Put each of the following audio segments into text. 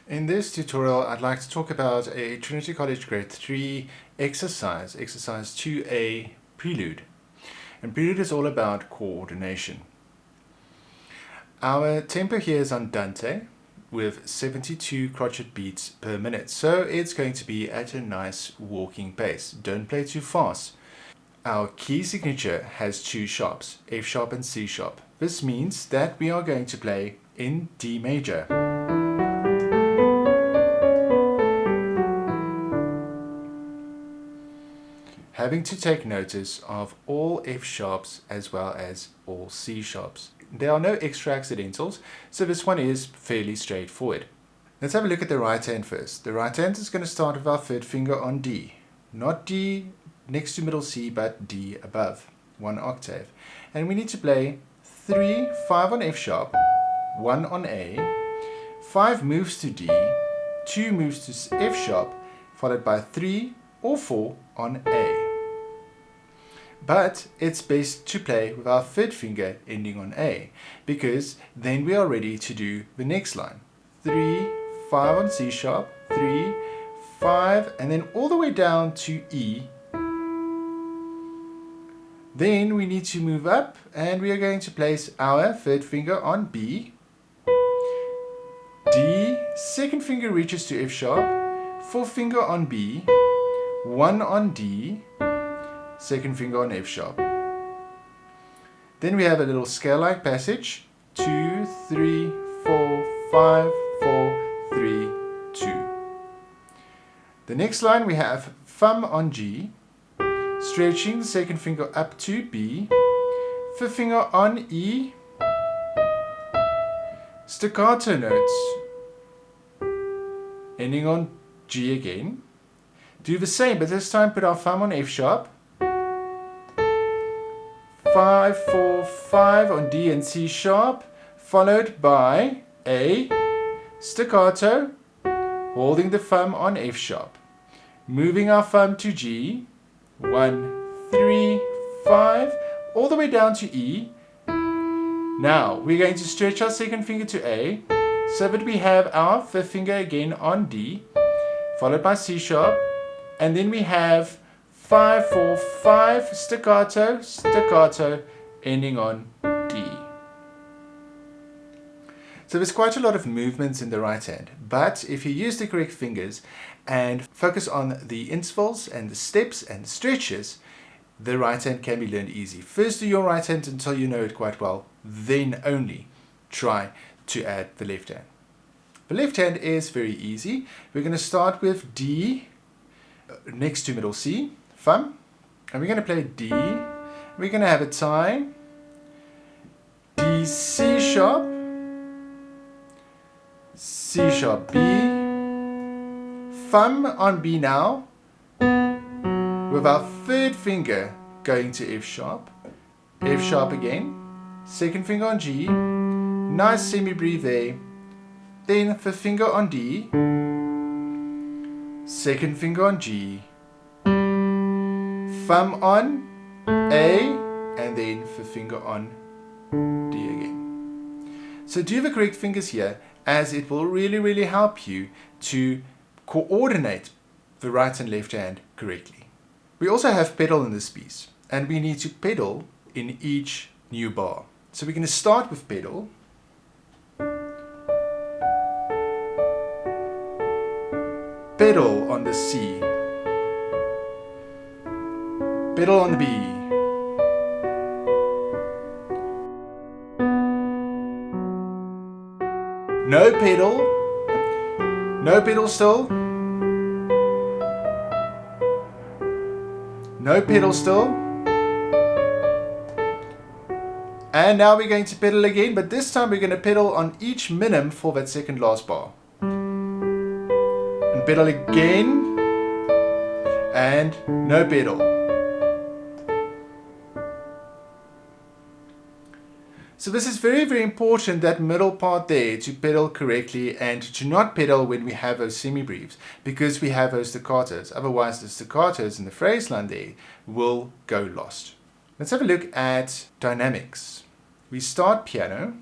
In this tutorial, I'd like to talk about a Trinity College Grade 3 exercise 2A, Prelude. And Prelude is all about coordination. Our tempo here is andante with 72 crotchet beats per minute, so it's going to be at a nice walking pace. Don't play too fast. Our key signature has two sharps, F sharp and C sharp. This means that we are going to play in D major. Having to take notice of all F sharps as well as all C sharps. There are no extra accidentals, so this one is fairly straightforward. Let's have a look at the right hand first. The right hand is going to start with our third finger on D. Not D next to middle C, but D above, 1 octave. And we need to play 3, 5 on F sharp, 1 on A, 5 moves to D, 2 moves to F sharp, followed by 3 or 4 on A. But it's best to play with our third finger ending on A, because then we are ready to do the next line. 3, 5 on C sharp, 3, 5, and then all the way down to E. Then we need to move up, and we are going to place our third finger on B, D, second finger reaches to F sharp, fourth finger on B, 1 on D, second finger on F sharp. Then we have a little scale-like passage, 2, 3, 4, 5, 4, 3, 2. The next line we have thumb on G, stretching the second finger up to B, fifth finger on E, staccato notes, ending on G again. Do the same, but this time put our thumb on F sharp, 5, 4, 5 on D and C sharp, followed by A, staccato, holding the thumb on F sharp, moving our thumb to G, 1, 3, 5, all the way down to E. Now we're going to stretch our second finger to A, so that we have our fifth finger again on D, followed by C sharp, and then we have 5, 4, 5, staccato, staccato, ending on D. So there's quite a lot of movements in the right hand, but if you use the correct fingers and focus on the intervals and the steps and the stretches, the right hand can be learned easy. First do your right hand until you know it quite well, then only try to add the left hand. The left hand is very easy. We're going to start with D next to middle C, thumb, and we're going to play D. We're going to have a time, D, C sharp, C sharp, B, thumb on B now, with our third finger going to F sharp again, second finger on G, nice semi-breathe there, then fifth finger on D, second finger on G, thumb on A, and then fifth finger on D again. So do the correct fingers here, as it will really help you to coordinate the right and left hand correctly. We also have pedal in this piece, and we need to pedal in each new bar. So we're going to start with pedal. Pedal on the C, pedal on the B, no pedal, No pedal still. No pedal still. And now we're going to pedal again, but this time we're going to pedal on each minim for that second last bar. And pedal again. And no pedal. So this is very, very important, that middle part there, to pedal correctly and to not pedal when we have those semi-breaths, because we have those staccatos. Otherwise the staccatos in the phrase line there will go lost. Let's have a look at dynamics. We start piano.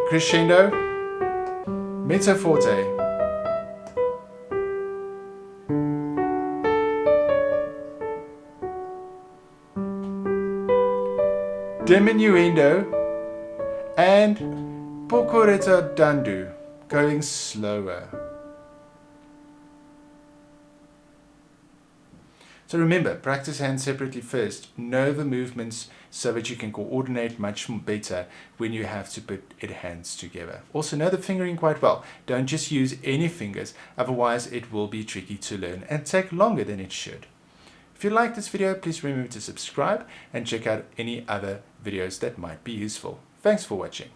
Crescendo, mezzo forte, diminuendo, and poco ritardando, going slower. So remember, practice hands separately first. Know the movements so that you can coordinate much better when you have to put hands together. Also know the fingering quite well. Don't just use any fingers, otherwise it will be tricky to learn and take longer than it should. If you like this video, please remember to subscribe and check out any other videos that might be useful. Thanks for watching.